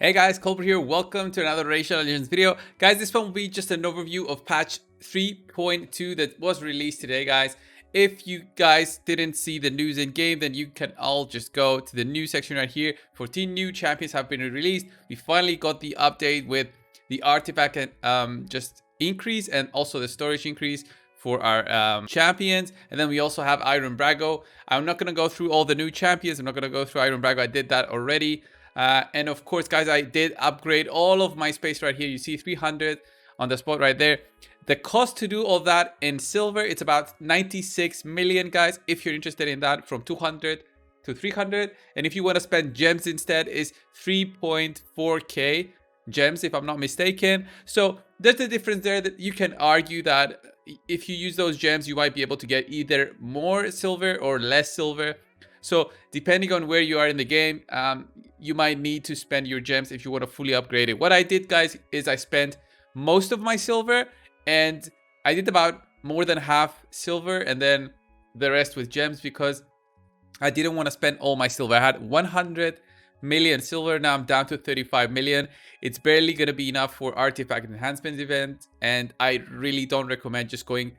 Hey guys, Coldheart here. Welcome to another Racial Legends video. Guys, this one will be just an overview of patch 3.2 that was released today, guys. If you guys didn't see the news in game, then you can all just go to the news section right here. 14 new champions have been released. We finally got the update with the artifact and just increase and also the storage increase for our champions. And then we also have Iron Brago. I'm not going to go through all the new champions. I'm not going to go through Iron Brago. I did that already. And of course, guys, I did upgrade all of my space right here. You see 300 on the spot right there. The cost to do all that in silver, it's about 96 million, guys. If you're interested in that, from 200 to 300. And if you want to spend gems instead, is 3.4k gems, if I'm not mistaken. So there's a difference there that you can argue that if you use those gems, you might be able to get either more silver or less silver. So depending on where you are in the game, you might need to spend your gems if you want to fully upgrade it. What I did, guys, is I spent most of my silver, and I did about more than half silver and then the rest with gems because I didn't want to spend all my silver. I had 100 million silver. Now I'm down to 35 million. It's barely going to be enough for artifact enhancement event, and I really don't recommend just going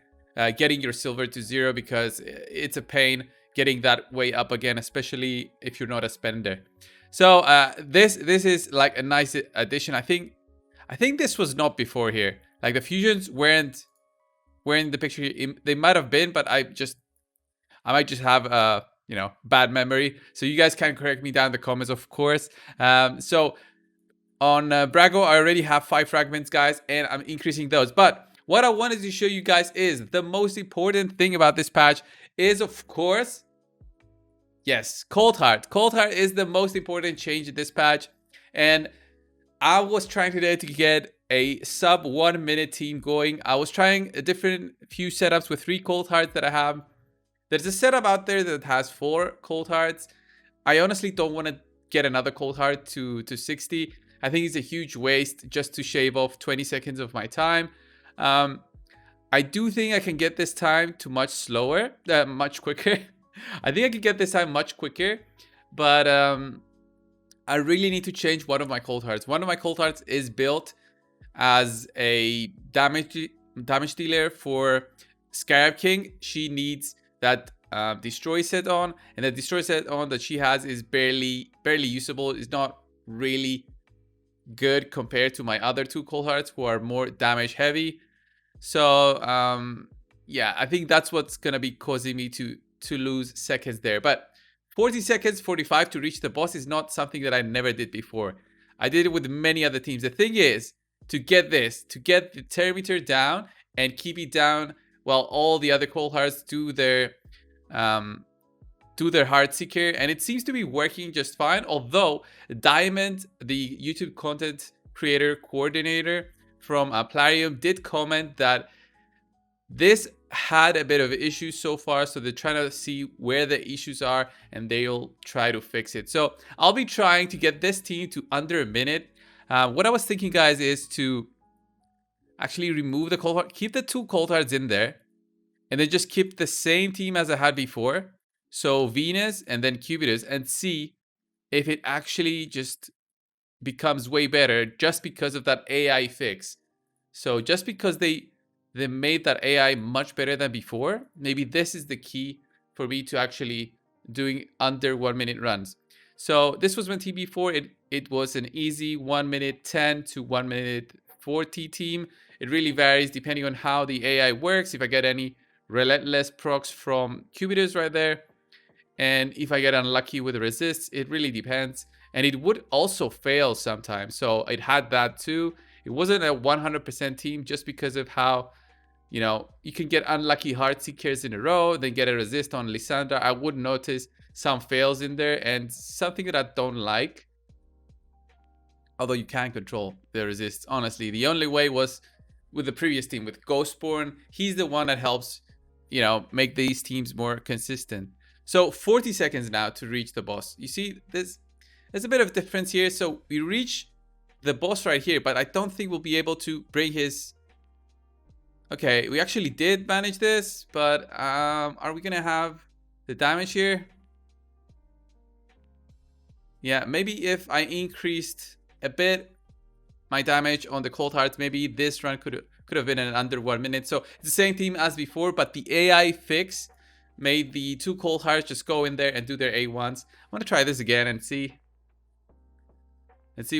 getting your silver to zero because it's a pain getting that way up again, especially if you're not a spender. So this is like a nice addition. I think this was not before here. Like the fusions weren't in the picture. They might have been, but I might just have you know, bad memory. So you guys can correct me down in the comments, of course. So on Brago, I already have 5 fragments, guys, and I'm increasing those. But what I wanted to show you guys is the most important thing about this patch is, of course, yes, Coldheart. Coldheart is the most important change in this patch. And I was trying today to get a sub 1 minute team going. I was trying a different few setups with 3 Coldhearts that I have. There's a setup out there that has 4 Coldhearts. I honestly don't want to get another Coldheart to 60. I think it's a huge waste just to shave off 20 seconds of my time. I do think I can get this time to much quicker. I think I can get this time much quicker, but I really need to change one of my Coldhearts. One of my Coldhearts is built as a damage dealer for Scarab King. She needs that destroy set on, and the destroy set on that she has is barely usable. It's not really good compared to my other 2 Coldhearts who are more damage heavy. So yeah, I think that's what's gonna be causing me to lose seconds there. But 40 seconds, 45 to reach the boss is not something that I never did before. I did it with many other teams. The thing is to get the thermometer down and keep it down while all the other Coldhearts do their Heart Seeker, and it seems to be working just fine. Although Diamond, the YouTube content creator coordinator from Plarium, did comment that this had a bit of issues so far, so they're trying to see where the issues are and they'll try to fix it. So I'll be trying to get this team to under a minute. What I was thinking, guys, is to actually remove the Coldheart, keep the 2 Coldhearts in there, and then just keep the same team as I had before. So Venus and then Cubitus, and see if it actually just becomes way better just because of that AI fix. So just because they made that AI much better than before, maybe this is the key for me to actually doing under 1 minute runs. So this was my team before. It was an easy 1 minute 10 to 1 minute 40 team. It really varies depending on how the AI works. If I get any relentless procs from Cubitus right there, and if I get unlucky with resists, it really depends. And it would also fail sometimes, so it had that too. It wasn't a 100% team just because of how, you know, you can get unlucky Heart Seekers in a row, then get a resist on Lysandra. I would notice some fails in there, and something that I don't like, although you can control the resists. Honestly, the only way was with the previous team with Ghostborn. He's the one that helps, you know, make these teams more consistent. So 40 seconds now to reach the boss. You see, there's a bit of difference here. So we reach the boss right here, but I don't think we'll be able to bring his... Okay, we actually did manage this, but are we gonna have the damage here? Yeah, maybe if I increased a bit my damage on the Coldheart. Maybe this run could have been in under 1 minute. So it's the same team as before, but the AI fix made the 2 Coldhearts just go in there and do their A1s. I'm gonna try this again and see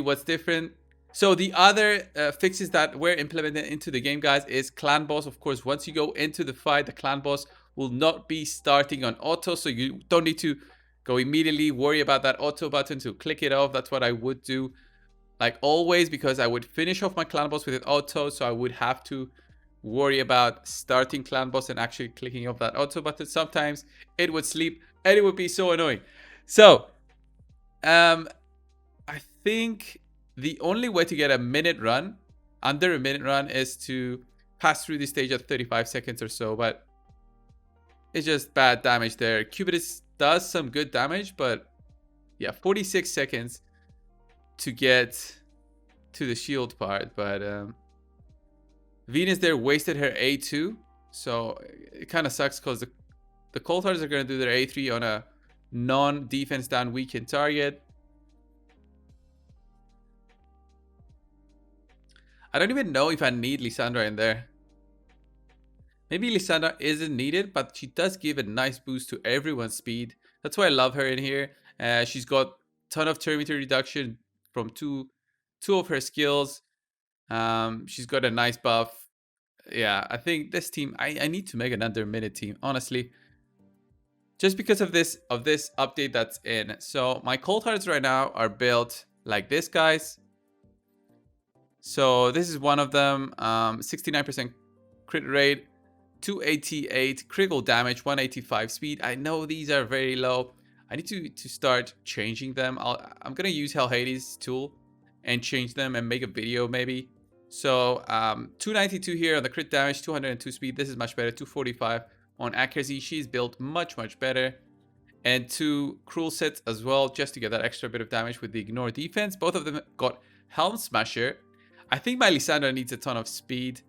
what's different. So the other fixes that were implemented into the game, guys, is clan boss. Of course, once you go into the fight, the clan boss will not be starting on auto, so you don't need to go immediately worry about that auto button to click it off. That's what I would do, like always, because I would finish off my clan boss with it auto, so I would have to worry about starting clan boss and actually clicking off that auto button. Sometimes it would sleep and it would be so annoying. So I think the only way to get a minute run, under a minute run, is to pass through this stage at 35 seconds or so, but it's just bad damage there. Cubidus does some good damage, but yeah, 46 seconds to get to the shield part. But Venus there wasted her A2, so it kind of sucks because the Coldhearts are going to do their A3 on a non-defense down weakened target. I don't even know if I need Lissandra in there. Maybe Lissandra isn't needed, but she does give a nice boost to everyone's speed. That's why I love her in here. She's got a ton of turn meter reduction from two of her skills. She's got a nice buff. Yeah, I think this team, I need to make another minute team, honestly. Just because of this update that's in. So my Coldhearts right now are built like this, guys. So this is one of them. 69% crit rate, 288 critical damage, 185 speed. I know these are very low. I need to start changing them. I'm gonna use Hell Hades tool and change them and make a video maybe. So 292 here on the crit damage, 202 speed. This is much better. 245 on accuracy. She's built much better. And 2 cruel sets as well, just to get that extra bit of damage with the ignore defense. Both of them got Helm Smasher. I think my Lissandra needs a ton of speed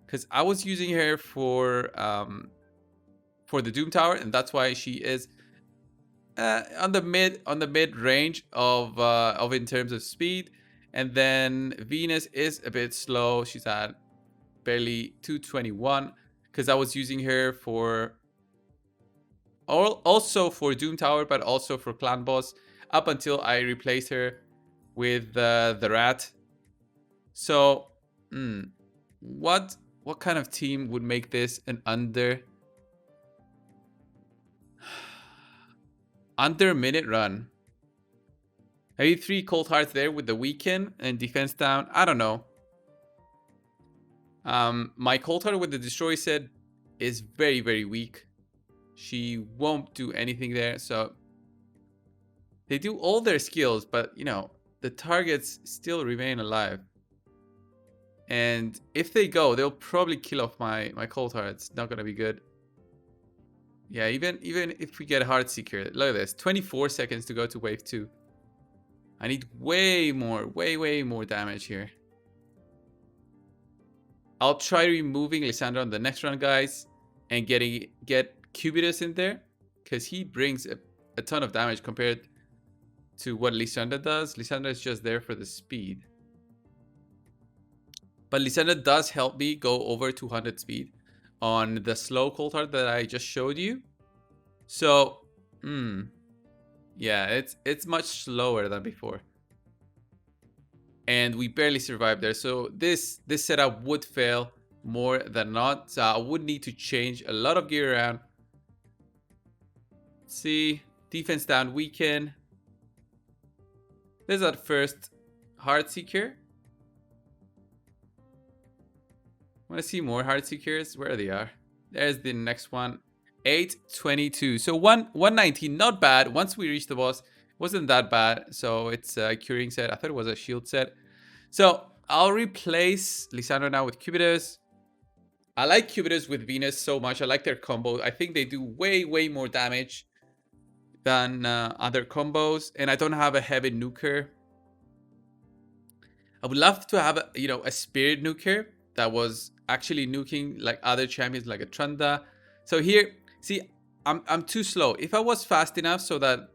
because I was using her for the Doom Tower, and that's why she is on the mid range of in terms of speed. And then Venus is a bit slow. She's at barely 221 because I was using her for also for Doom Tower, but also for Clan Boss up until I replaced her with the Rat. So, what kind of team would make this an under minute run? Maybe 3 Coldhearts there with the weaken and defense down. I don't know. My Coldheart with the destroy set is very weak. She won't do anything there. So they do all their skills, but you know the targets still remain alive. And if they go, they'll probably kill off my Coldheart. It's not gonna be good. Yeah, even if we get a Heartseeker, look at this, 24 seconds to go to wave 2. I need way more damage here. I'll try removing Lissandra on the next run, guys, and get Cubidus in there because he brings a ton of damage compared to what Lissandra does. Lissandra is just there for the speed. But Lissandra does help me go over 200 speed on the slow Coldheart that I just showed you. So, yeah, it's much slower than before. And we barely survived there. So this setup would fail more than not. So I would need to change a lot of gear around. Let's see, defense down, weaken. There's that first Heartseeker. I want to see more Heartseekers. Where they are. There's the next one. 822. So 119, not bad. Once we reach the boss, it wasn't that bad. So it's a curing set. I thought it was a shield set. So I'll replace Lissandra now with Cubidus. I like Cubidus with Venus so much. I like their combo. I think they do way more damage than other combos. And I don't have a heavy nuker. I would love to have a spirit nuker that was actually nuking like other champions like a Trunda. So here, see, I'm too slow. If I was fast enough so that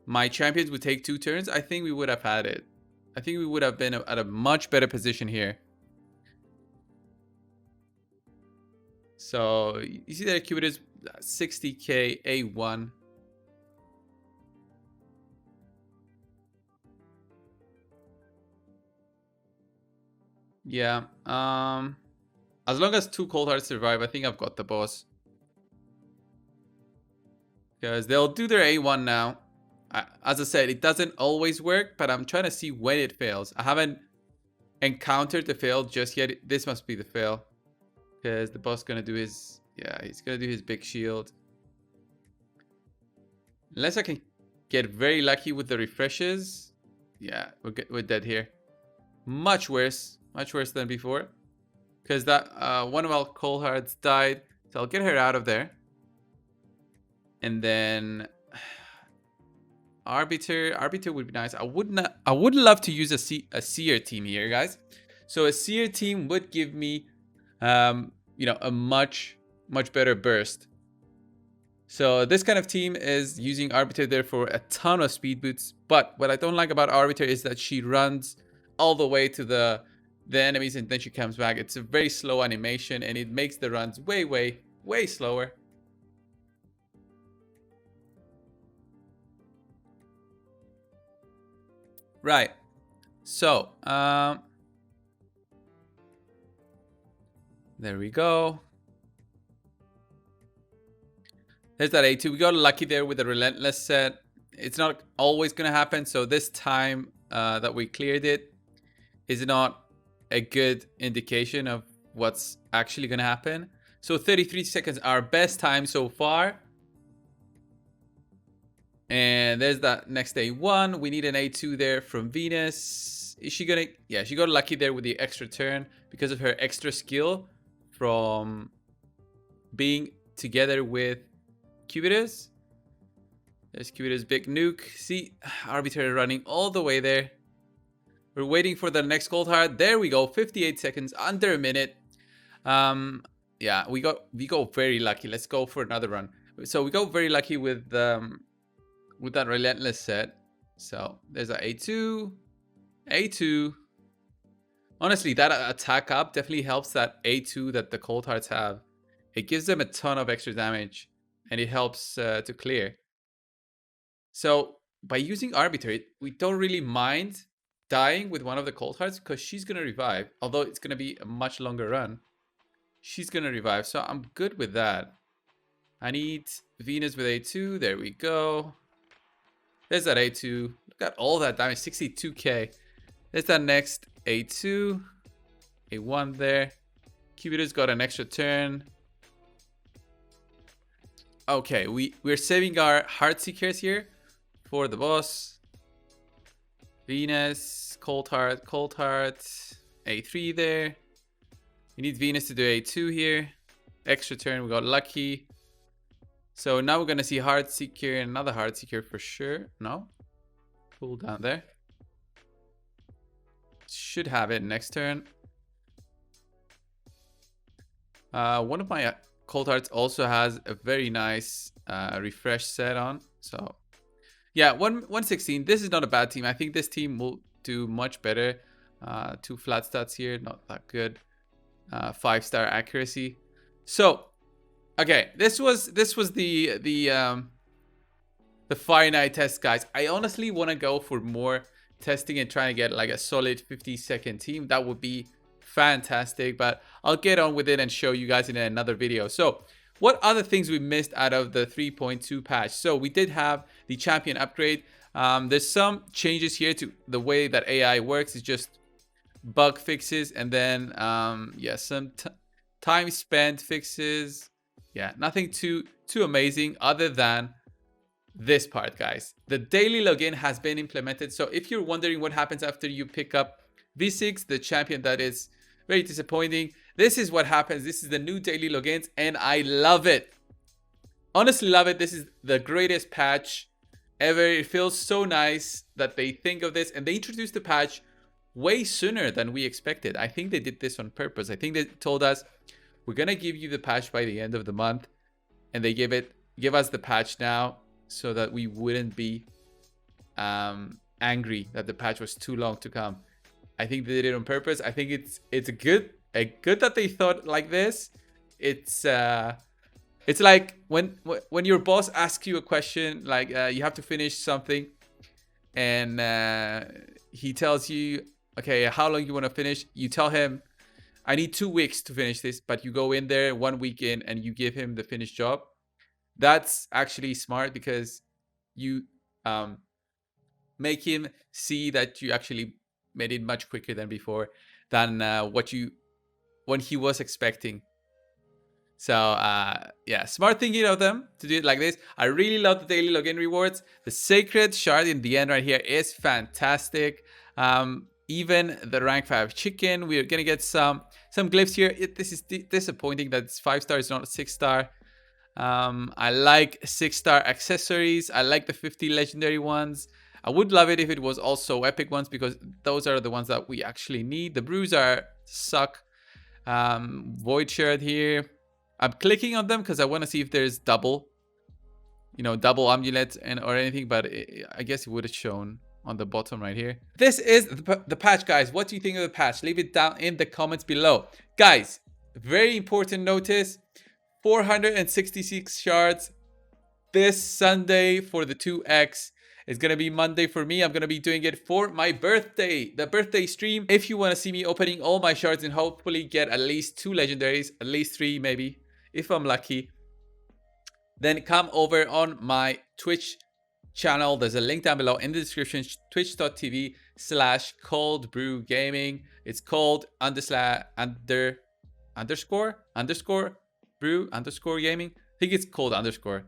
my champions would take 2 turns, I think we would have had it. I think we would have been at a much better position here. So you see that Cupid is 60k A1. Yeah. As long as 2 Coldhearts survive, I think I've got the boss. Because they'll do their A1 now. As I said, it doesn't always work, but I'm trying to see when it fails. I haven't encountered the fail just yet. This must be the fail. Because the boss gonna do his... Yeah, he's gonna do his big shield. Unless I can get very lucky with the refreshes. Yeah, we're dead here. Much worse than before. Because that one of our Coldhearts died. So I'll get her out of there. And then Arbiter would be nice. I would love to use a seer team here, guys. So a seer team would give me you know, a much better burst. So this kind of team is using Arbiter there for a ton of speed boots. But what I don't like about Arbiter is that she runs all the way to the enemies and then she comes back. It's a very slow animation and it makes the runs way slower. Right. So, there we go. There's that A2. We got lucky there with the Relentless set. It's not always going to happen. So this time that we cleared it is not a good indication of what's actually going to happen. So 33 seconds, our best time so far. And there's that next A1. We need an A2 there from Venus. Is she going to... Yeah, she got lucky there with the extra turn because of her extra skill from being together with Cubitus. There's Cubitus' big nuke. See, Arbiter running all the way there. We're waiting for the next Coldheart. There we go. 58 seconds, under a minute. Yeah, we go very lucky. Let's go for another run. So we go very lucky with that Relentless set. So there's a A2. Honestly, that attack up definitely helps that A2 that the Coldhearts have. It gives them a ton of extra damage. And it helps to clear. So by using Arbiter, we don't really mind dying with one of the Coldhearts because she's going to revive. Although it's going to be a much longer run. She's going to revive. So I'm good with that. I need Venus with A2. There we go. There's that A2. Look at all that damage. 62k. There's that next A2. A1 there. Cubitus got an extra turn. Okay, we're saving our Heart Seekers here for the boss. Venus, Coldheart, A3 there. We need Venus to do A2 here. Extra turn, we got lucky. So now we're gonna see Heart Seeker and another Heart Seeker for sure. No? Cool down there. Should have it next turn. One of my Coldhearts also has a very nice refresh set on. So yeah, 116. This is not a bad team. I think this team will do much better. 2 flat stats here, not that good. 5-star accuracy. So okay, this was the Fire Night test, guys. I honestly want to go for more testing and trying to get like a solid 50-second team. That would be fantastic, but I'll get on with it and show you guys in another video. So what other things we missed out of the 3.2 patch? So we did have the champion upgrade. There's some changes here to the way that AI works. It's just bug fixes and then yeah, some time spent fixes. Yeah, nothing too amazing other than this part, guys. The daily login has been implemented. So if you're wondering what happens after you pick up V6, the champion that is very disappointing, this is what happens. This is the new daily logins and I love it. Honestly love it. This is the greatest patch ever. It feels so nice that they think of this and they introduced the patch way sooner than we expected. I think they did this on purpose. I think they told us we're gonna give you the patch by the end of the month, and they give us the patch now so that we wouldn't be angry that the patch was too long to come. I think they did it on purpose. I think it's good that they thought like this. It's like when your boss asks you a question, like you have to finish something, and he tells you, okay, how long you want to finish? You tell him, I need 2 weeks to finish this, but you go in there 1 week in and you give him the finished job. That's actually smart because you make him see that you actually made it much quicker than before, than when he was expecting. So yeah, smart thinking of them to do it like this. I really love the daily login rewards. The sacred shard in the end right here is fantastic. Even the rank 5 chicken, we're gonna get some glyphs here. This is disappointing that it's 5-star, it's not a 6-star. I like 6-star accessories. I like the 50 legendary ones. I would love it if it was also epic ones, because those are the ones that we actually need. The brews suck. Void shard here. I'm clicking on them because I want to see if there's double amulets or anything, but I guess it would have shown on the bottom right here. This is the patch, guys. What do you think of the patch? Leave it down in the comments below. Guys, very important notice. 466 shards this Sunday for the 2x. It's gonna be Monday for me. I'm gonna be doing it for my birthday, the birthday stream. If you want to see me opening all my shards and hopefully get at least 2 legendaries, at least 3 maybe, if I'm lucky, then come over on my Twitch channel. There's a link down below in the description, twitch.tv/cold.brew.gaming. It's cold_brew_gaming. I think it's cold_.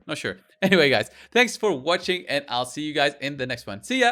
Not sure. Anyway, guys, thanks for watching, and I'll see you guys in the next one. See ya.